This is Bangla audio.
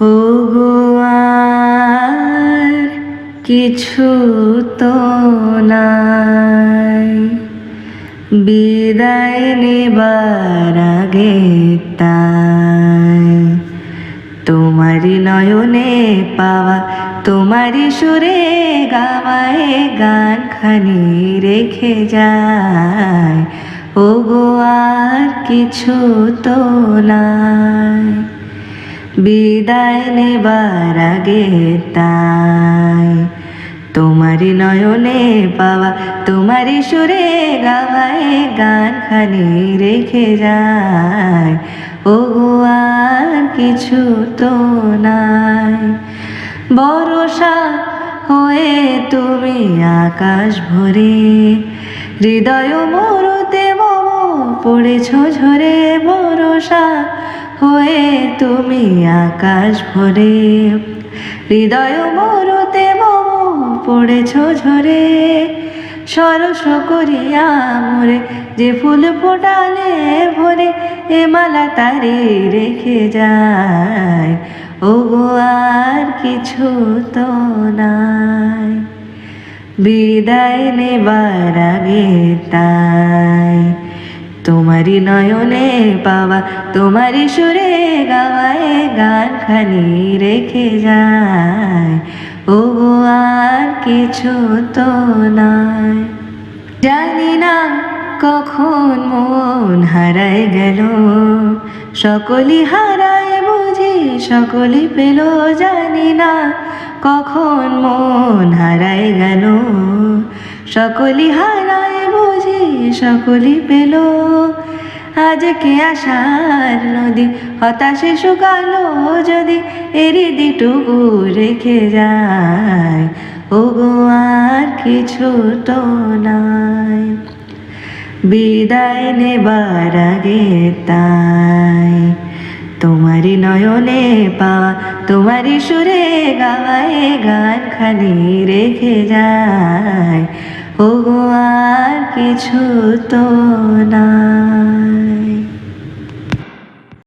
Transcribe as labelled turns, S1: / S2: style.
S1: ওগো আর কিছু তো নাই, বিদায় নেবার আগে তাই তোমারি নয়নে পাওয়া, তোমারি সুরে গাওয়ায় গানখানি রেখে যায়। ওগো আর কিছু তো নাই, বিদায় নেবার আগে তাই তোমারি নয়নে পাওয়া, তোমারি সুরে গাওয়ায় গানখানি রেখে যায়। ওগো আর কিছু তো নাই, ভরসা হয়ে তুমি আকাশ ভরে, হৃদয় মরুতে মম পড়েছ ঝরে। ভরসা হয়ে তুমি আকাশ ভরে, হৃদয় মরুতে মম পড়েছ ঝরে। সরস করিয়া মোরে যে ফুল ফোটালে ভরে, এ মালা তারি রেখে যায়। ওগো আর কিছু তো নাই, বিদায় নেবার আগে তাই তোমারি নয়নে পাওয়া, তোমারি সুরে গাওয়ায় গানখানি রেখে যায়। ওগো আর কিছু তো নাই। জানি না কখন মন হারায় গেল, সকলই হারায় বুঝি সকলই পেল। জানি না কখন মন হারায় গেল, সকলই হারায় বুঝি সকলই পেল। আজকে আশার নদী হতাশে শুকালো যদি, এরই দিটুকু রেখে যায়। ওগো আর কিছু তো নাই, বিদায় নেবার আগে তাই তোমারি নয়নে পাওয়া, তোমারি সুরে গাওয়ায় গানখানি রেখে যায়। ওগো আর কিছু তো নাই।